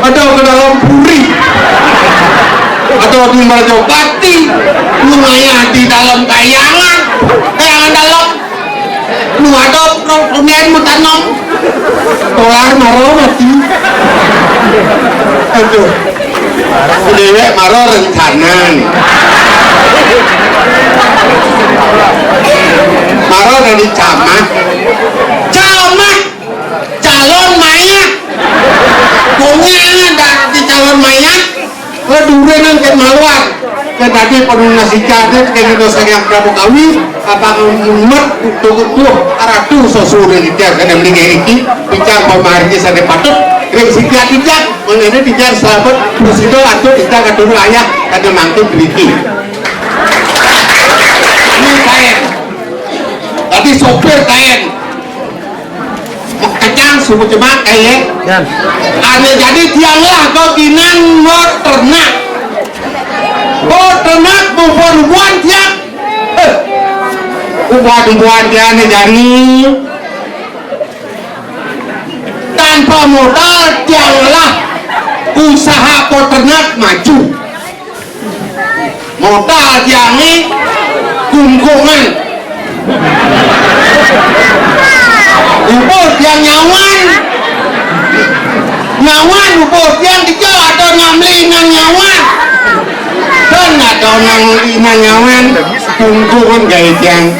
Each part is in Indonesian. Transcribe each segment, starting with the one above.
atau ke dalam puri, atau di Marjopati, lumayan di dalam kayangan dalam, lu ada kemudian mau tanam, tolar maro mati, aduh, udah maro rencanan, maro dari camat, calon mayat, punya ada di calon mayat, kedurenan ke maluar, ke tadi penunasi jatuh kayak gitu saya Prabu Kawi, apa umat tuh aratu sosure dia kadang beli iki, bicara pemargi sana patut, kering sikat tidak, mengenai tidak selamat, terus itu atau kita kedua ayah kadang mantu beriki. Ini kain, tadi sopir kain. Kacang suku cuma kayak ada jadi tianglah kau kinan mau ternak bubuan tiang bubuan tiang nih jadi tanpa modal tianglah usaha peternak maju modal tiangnya kungkungan ubur yang nyawan ubur yang dijual atau nyamlingan nyawan dan atau nyamlingan nyawan kungkungan gaya yang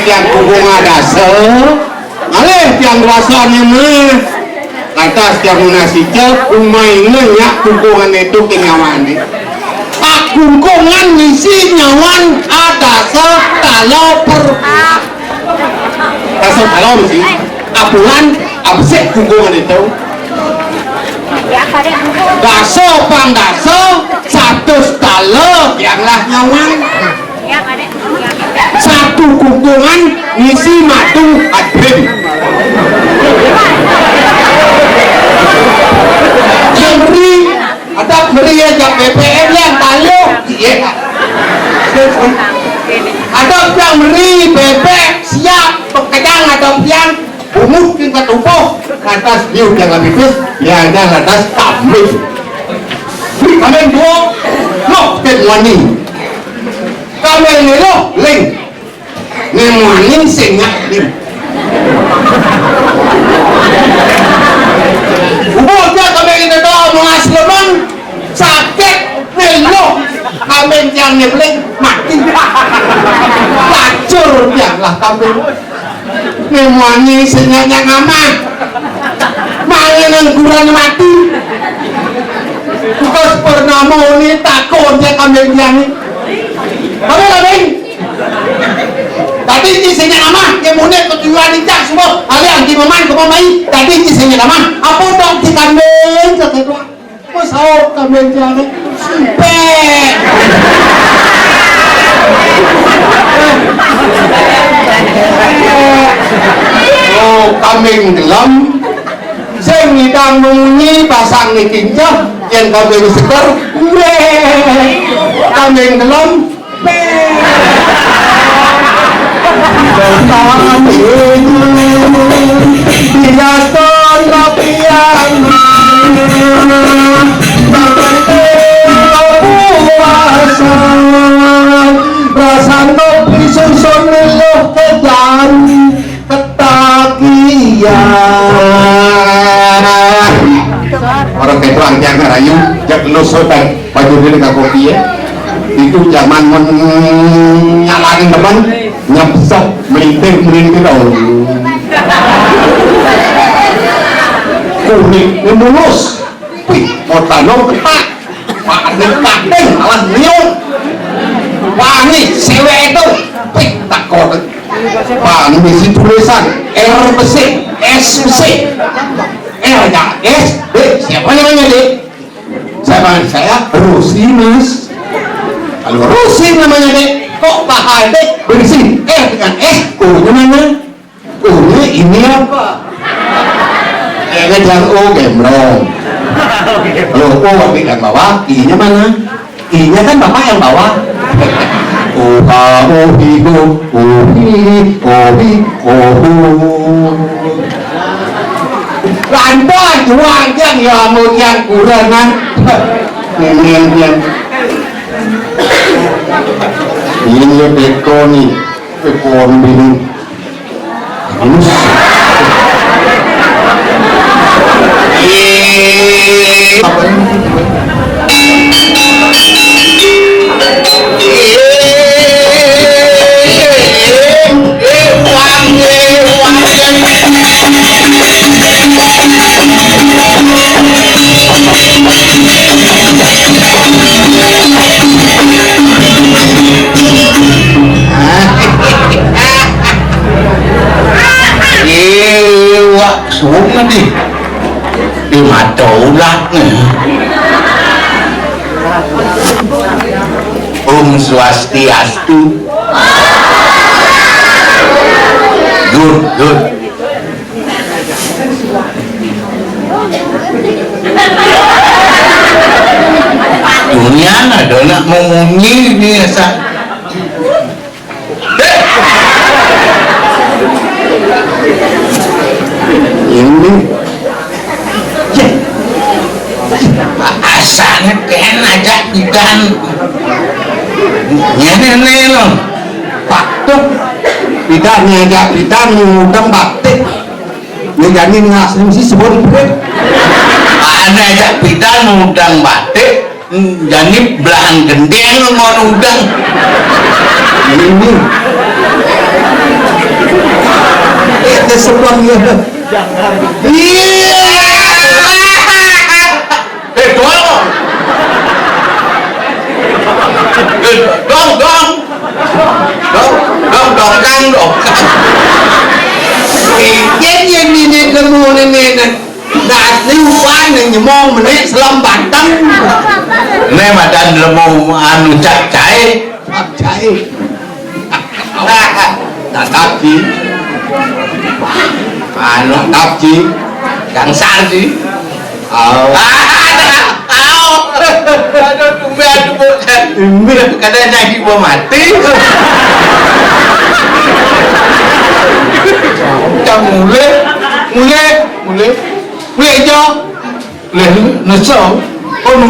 yang kungkung ada alih yang rasanya mah atas yang nasi cel umainya ya kungkungan itu kenyawan kungkungan misi nyawan ada kalau per rasa kalau sih apulan absek kungkungan itu daso satu talo biarlah nyawan satu kungkungan ngisi madu adrim beri ada beri aja BPM yang talo iya ada yang beri bebek siap pekerjaan ada yang umur kita tumpuh atas liu yang lebih bis ya ada atas kambing kambing dua loh keduani kambing ini loh ling ngemani singak ling umurnya kambing ini doang mengasleman sakit nelo kambing yang nyebeling mati lacur biarlah kambing ngemani senyanya ngamak mangan kurang mati bukas pernama ini takut ya kambing yang ini kambing tadi isinya ngamak kemudian kejualan dicak semua kalian di maman ke mamai tadi isinya ngamak apa dong di kambing kekedua masau kambing yang ini simpek oh kambing gelam sing ngidang nungi pasang nikincah yang kambing seger kambing gelam biaton rapian rasan kopi susun loh kejan ketagihan orang ketuang yang ngerayu jak nusutan baju diri ke kopi ya itu zaman nyalain teman nyepsok melintir kuning mulus wih mau tanam ketak pakai kakek alat nyung wangi cewek itu wih tak kotek Pak, misi tulisan RPC, SPC, ya S, D, siapa namanya D? Saya Rusi mas. Kalau Rusi namanya D, kok Pak D berisi dengan S, O-nya mana? O-nya ini apa? Ngejar O gembrong. Kalau O yang bawah, I-nya mana? I-nya kan bapak yang bawah. Oha ohigo ohi ohi ohu Anda juang yang ya mau yang kurangan. Yang ini bekoni ini. Wak sunga di mata ulat Swastiastu. Good. Dunia ada nak memunyi biasa. Ini asalnya kena aja ikan ini loh patuk tidak ngajak kita ngudang batik ngajak ngasih si sebut ada aja kita ngudang batik jadi belahan gendeng mau ngudang ini itu sebab ya dong ini kamu ini đạt lưu quan này nhiều mong mình ấy lâm bản tâm nên mà đàn là mong ăn chặt cháy đã đáp chí nó đáp chí càng xa chí cái đây này đi qua mặt tí trong mulai cho nó sợ nó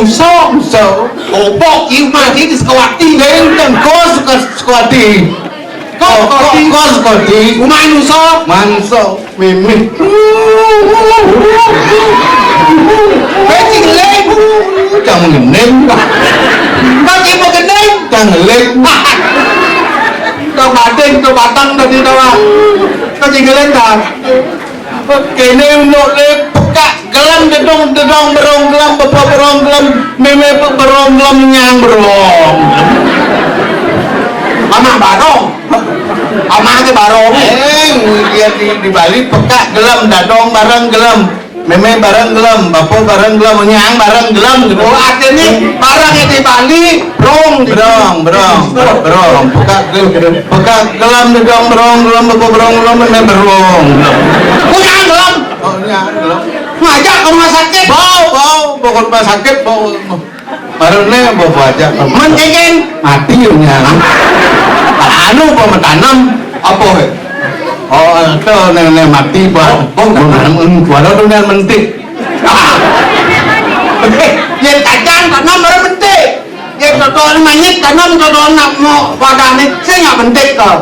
sợ ổ bọc yêu mà thế thì có tí đến cần có tí có tí mai nó sợ mình cái gì lên chẳng mình nên bác chỉ một cái đấy chẳng lên tao bà tăng đâu đi đâu à tao chỉ cái lên đàn cái nêm nộn lên cả gelam dedong berong gelam bapak berong gelam meme berong gelam nyang berong mama barong mama cái barong dia di Bali peka gelam dadong bareng gelam meme bareng gelam bapak bareng gelam nyang bareng gelam gitu artinya barangnya di Bali berong peka gelam dedong berong gelam bapak berong gelam meme berong nyang gelam ngajak ke rumah sakit bau rumah sakit bau barunya bawa aja menjengin mati nyang anu bawa tanam apa oh itu nenek mati bau baru tuh nenek mentik yang tajam tanam baru mentik yang totoan manyet tanam totoan nak mau pada nih saya nggak mentik kok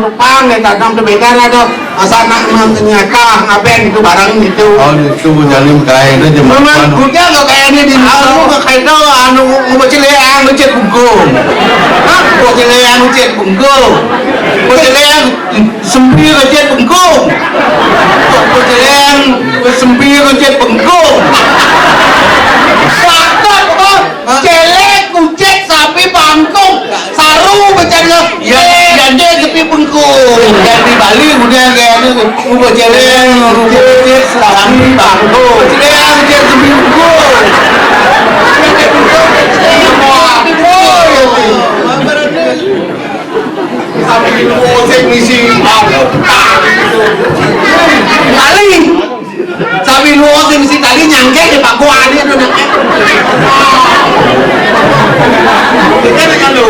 lupa nih tanam tuh beda lah tuh asal nak ternyata ngapain itu barang itu itu jalim kain itu memang kuda lo kayak ini di anu kayak itu anu bocil yang ngecet bungkung bocil yang ngecet bungkung bocil yang sempir ngecet bungkung bocil yang sempir ngecet bungkung faktor kok celek kucek sapi bangkung saru bercanda ya dia kepi bungkung dan di Bali udah kayaknya ubah celeng rumput sapi bangkung celeng dia kepi bungkung sapi bungkung misi tali sapi bungkung misi tali nyangkek di Pak Gua dia udah nyangkek kita dengan lu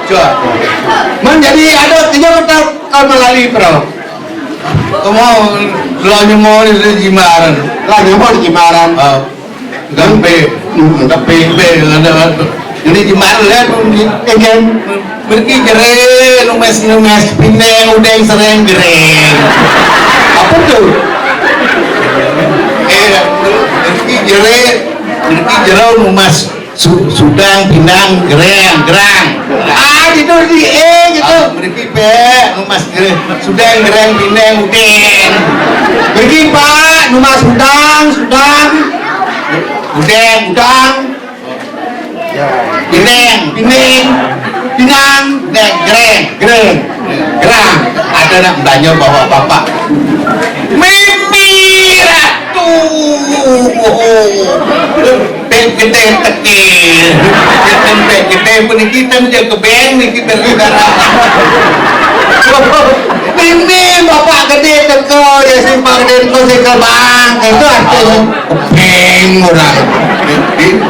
Coba. Menjadi ada tiga kata melalui pro. Kamu lo mau di Jimaran. Lagi mau di Jimaran. Gampe ada. Ini Jimaran lihat Kemudian pergi jere numes pineng udeng sering gereng. apa tuh? Pergi jere numes Sudang, Pinang, gerang. Gitu di gitu. Pergi numes Sudang, gerang, pineng udeng. Pergi Pak, Numas Sudang, udang, Pinang, gereng. Ada nak belanja bawa bapak Mimi Ratu gede tekil gede pun kita menjaga kebeng nih kita negara Mimi bapak gede teko ya simpang gede teko sekabang itu artinya kebeng orang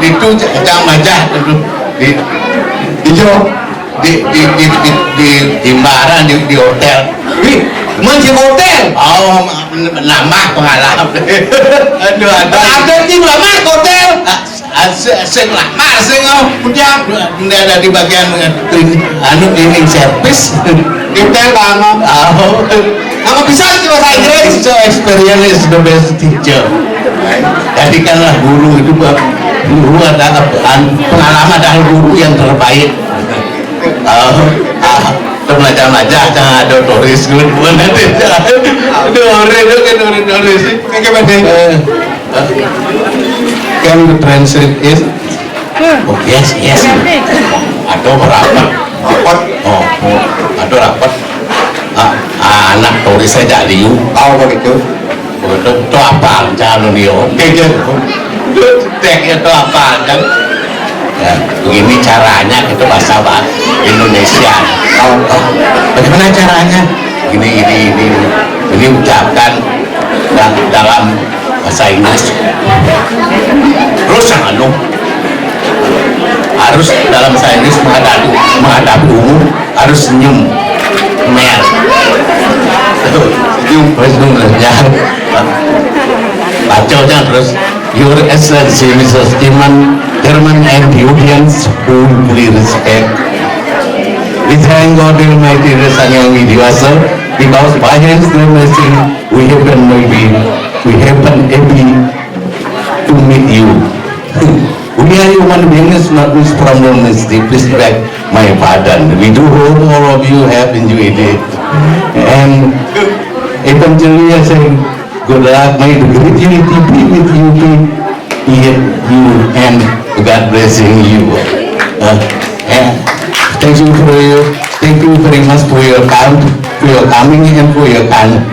itu jangan aja di Jimbaran di hotel. Wih, di hotel. Oh, lama pengalaman. Aduh. Ada di lama hotel. Sing lama sing punya ada di bagian cleaning service. Hotel banget. Oh, Kamu bisa sih bahasa Inggris? So experience is the best teacher. Jadikanlah guru itu guru adalah pengalaman adalah guru yang terbaik. Belajar-belajar jangan ada turis dulu nanti turis can you translate it? Oh yes ada rapat ada rapat anak turis saya jadi Tahu begitu. itu apa calon dia itu apa kan ya, begini caranya itu bahasa Indonesia. Bagaimana caranya? Ini ucapkan dalam bahasa Inggris. Terus harus dalam bahasa Inggris menghadapi umum harus senyum, mer. Senyum ya. Bacanya terus Your Excellency Mr. Steeman, German and the audience who fully respect. We thank God Almighty Rasanya Widiwasa because by His blessing we happen happy to meet you. We are human beings, not with problem. Please beg my pardon. We do hope all of you have enjoyed it. And eventually I say good luck. May the great unity be with you, and God blessing you. Thank you very much for your coming and for your coming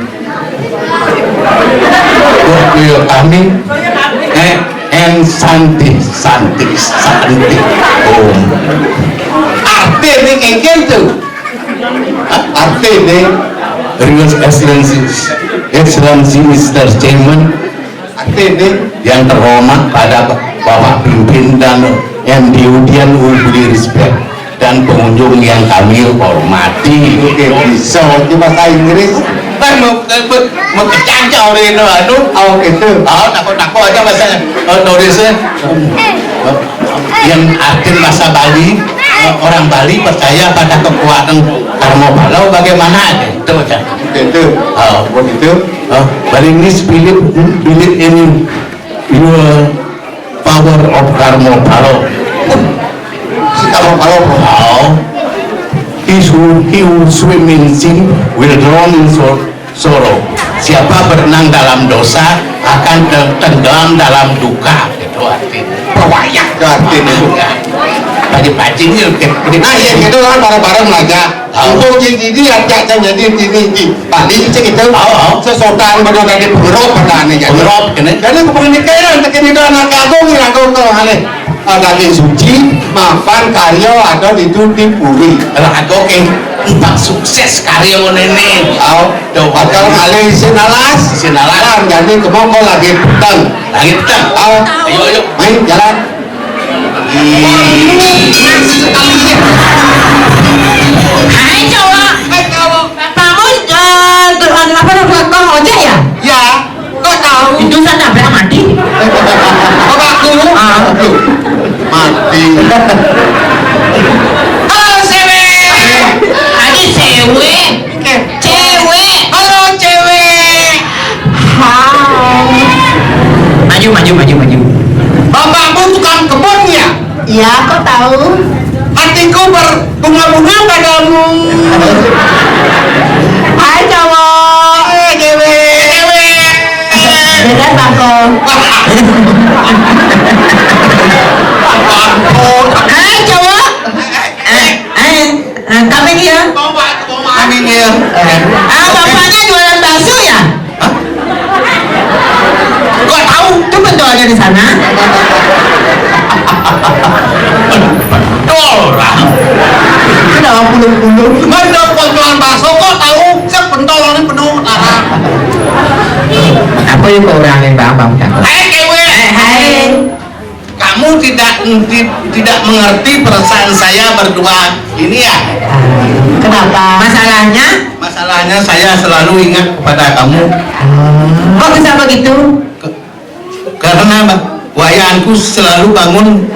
and Santi. Oh. Arti ini kengken tuh. Arti ini Your Excellency Mr. Chairman, arti ini yang terhormat pada Bapak pimpinan yang diudian beri respect dan pengunjung yang kami hormati. Oke, bisa di bahasa Inggris. Mau kecancau ini aduh. Oh gitu. Takut aja bahasa tulisnya yang arti bahasa Bali. Orang Bali percaya pada kekuatan Karmo Balau bagaimana itu aja. Gitu. Begitu. Balinese believe in your power of Karmo Balau. Kalau He who swim in sin will drown in sorrow. Siapa berenang dalam dosa akan tenggelam dalam duka. Itu artinya. perwayak artinya. Pagi-pagi ini Nah ya gitu kan bareng-bareng aja. Untuk jadi ajak jadi Bali cek itu. Sesotan benar dari pengerop pada nih jadi. Pengerop kene. Jadi kepenikahan untuk ini itu anak agung kalau hal ada suci, maafan karyo ada di puri. Rago ke empat sukses karya ini. Coba kalau kali sinalas, jadi kemongko lagi petang. Ayo, main jalan. maju. Bapakmu tukang kebun ya? Iya, kok tahu? Hatiku berbunga-bunga padamu. Hai cowok. Dewe. Bener Bangko. Hai cowok. Kami ini ya. Kami ini ya. Bapaknya jualan bakso ya? Kok tahu? Itu penjualnya di sana. Orang. Kenapa pulung-pulung? Mana penjualan bakso kok tahu? Saya pentol ini penuh darah. Apa yang kau orangin bang? Kewe. Hai. Kamu tidak mengerti perasaan saya berdua ini ya? Kenapa? Masalahnya saya selalu ingat kepada kamu. Kok bisa begitu? Karena wayanku selalu bangun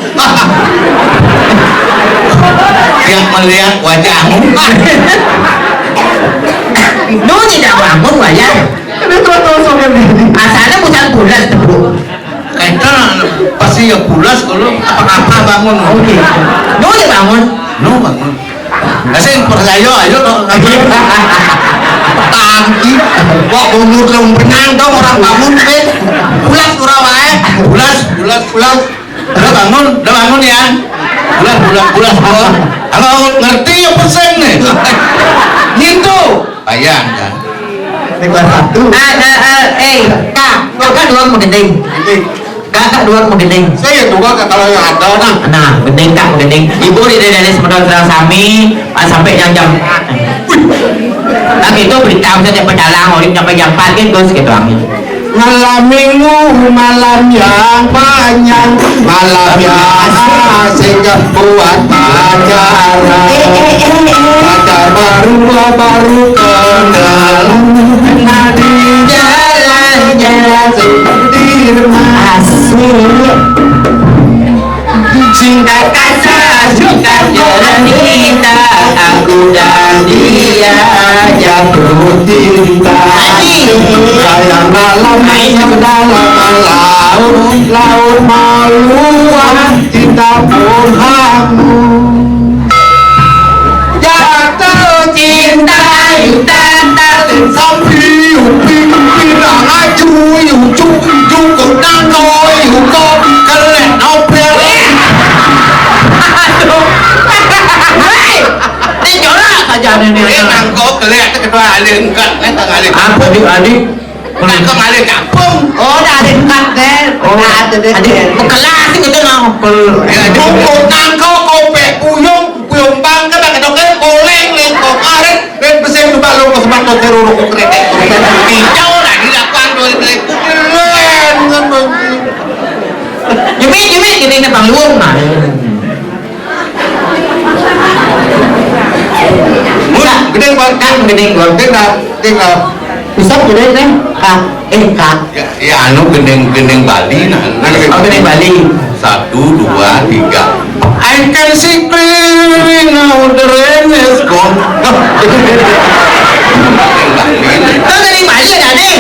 yang melihat wajahmu. Lu tidak bangun wayang. Asalnya bukan bulan tuh. Kayaknya pasti ya pulas kalau apa-apa bangun. Oke. Lu udah bangun. No bangun. Kasih percaya ayo tangki kok umur belum benang dong orang bangun pulas kurang wae pulas udah bangun ya pulas kalau ngerti ya pesen nih gitu bayang kan Kakak doang mau gending. Kakak doang mau gending. saya juga kalau yang ada Nah, gending kak, gending. Ibu dari sementara sami sampai jam. Tapi itu beritahu saja pedalang, orang sampai jam 4 kan terus gitu angin. malam minggu malam yang panjang malam yang asik buat pacaran pacar baru kenal di jalan Sudirman singkat kata singkat jalan kita aku dan dia jatuh cinta kayak malam dalam laut meluap cinta pun hangus jatuh cinta xong khi pin là ai chui chung cũng đang nói con cái lẹt nó bèo Di chỗ saja ini nangkok kelihatan kedua alih enggak alih Apa adik? nangkok alih kampung Oh, dah ada dekat deh. Adik, kelas itu mau. Bungkuk nangkok kopek puyung bang kan ada dokter oleng lengkok aret dan besar coba lo ke sebat dokter uruk kereta hijau lah dilakukan dari keren kan Jumit gini nih bang luang mah. gedeng bang tinggal Bisa gede nih. Kak. ya anu gedeng Bali nah Oh, gede Bali. 1, 2, 3 I can see clearly now the rain is gone Kau dari Bali ada nih.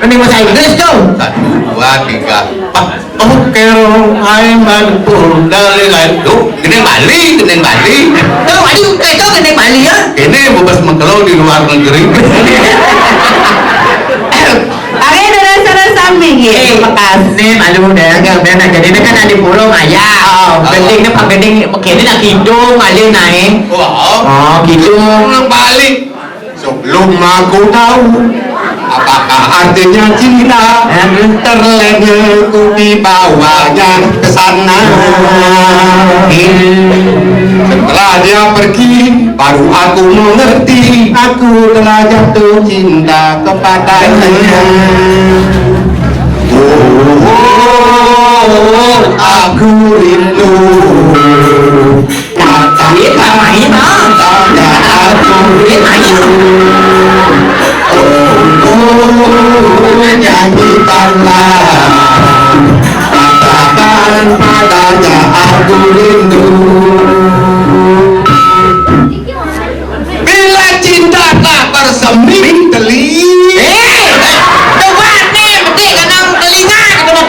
Ini bahasa Inggris tuh. 1, 2, 3 oh kerong I'm mantul dari lalu gedeng Bali Tuh Bali kayak tuh gede Bali ya. ini bebas mengkelau di luar negeri Ayo dari samping ya. Makasih, malu deh, gak benar. Jadi ini kan ada pulau Maya. Gending ini pak gending, begini nak hidung, malu naik. wow Oh, hidung. orang Bali sebelum aku tahu apakah artinya cinta terlena ku dibawanya ke sana setelah dia pergi baru aku mengerti aku telah jatuh cinta kepadanya aku rindu Ini main nyanyikanlah katakan padanya aku rindu bila cinta tak bersemi telinga coba nih, mesti kanang telinga, kita mau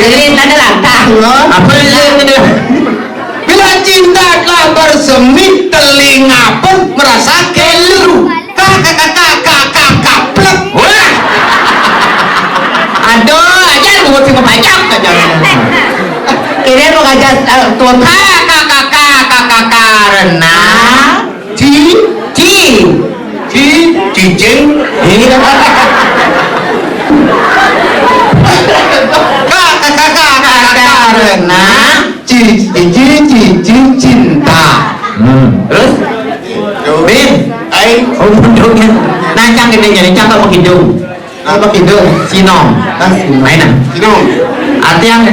Jadi ada lantang loh. Apa itu? Bila cinta telah bersemi, telinga pun merasa keliru. Kakak-kakak-kakak-plek. Wah. Aduh, aja lu mesti membaca aja. Kira mau ngajak tuan Kakak karena Cicing. karena Cicing cinta. terus Bin, oh hidungnya nancang gedenya, nancang kalau hidung Apa hidung? sinom mainan Sinong. artinya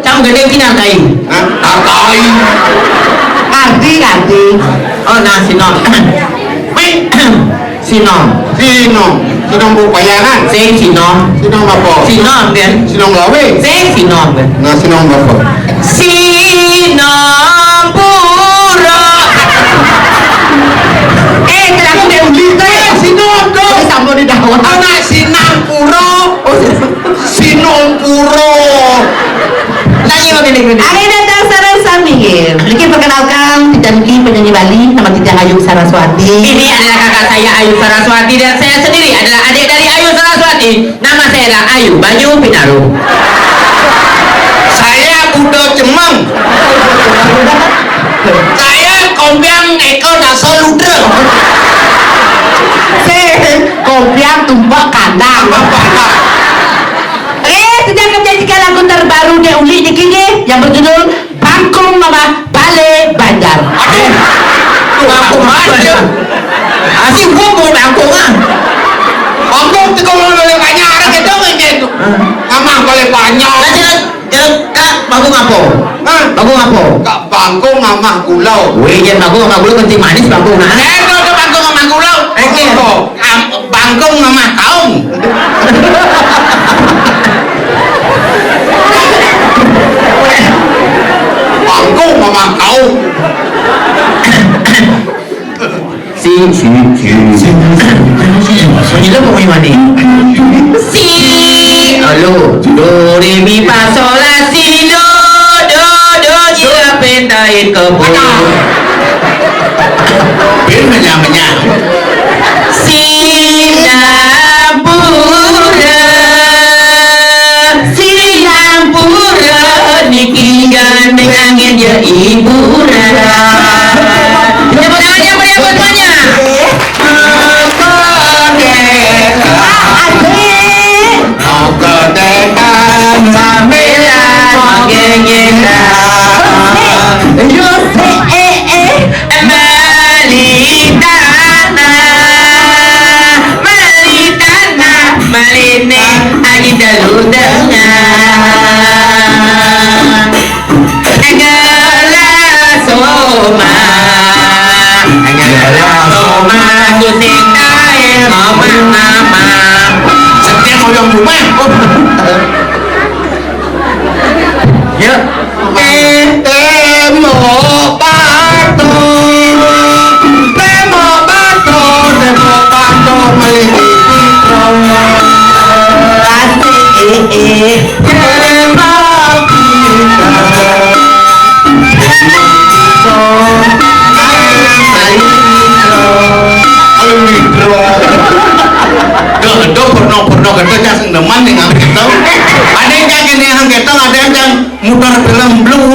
cang gede kina tai Katai. Arti. oh nah sinom sinom Sinong bayangan. sing sinom Sinong apa? sinom kan Sinong gawe. sing sinom kan Nah sinong apa? sinom pura Terakhir dia uli Sinong dong. sampai di daun. Anak Sinangpuro. Sinongpuro. lagi begini Ada datang sarang samir. Niki perkenalkan Tita Nuki penyanyi Bali, nama Tita Ayu Saraswati. ini adalah kakak saya Ayu Saraswati dan saya sendiri adalah adik dari Ayu Saraswati. Nama saya adalah Ayu Banyu Pinaru. Saya Budo Cemeng. Saya Kombiang Eko Daso Ludre. Kompiang tumbak kandang. Sedang menyajikan lagu terbaru dia uli Niki yang berjudul Bangkong Mama Bale Banjar. Bangkong aja. Asyik gua mau bangkong ah. Bangkong itu kalau boleh banyak orang itu gitu. Amang boleh banyak. Kak bangkong apa? Hah? Bangkong apa? Kak bangkong amah gulau. Wih, jangan bangkong sama gula kencing manis bangkong nah. Itu bangkong amah gulau. Bangkong amah kaum. Bangkong amah kaum. Sunyi lo mau gimana? Si, halo, do re mi fa sol la si do ya pentain kebo. Bin menya. Singapura niki gandeng angin ya ibu rara. Tepuk tangannya meriah buat semuanya. Kedekan Sambilan menggenggam Maline agi dalu dengan Agala soma Kusing kae ngomong nama setiap orang rumah. Yuk Temo bato melihat pernah kita jaseng deman dengan kita. Ada yang kayak gini yang kita, ada yang muter film blue.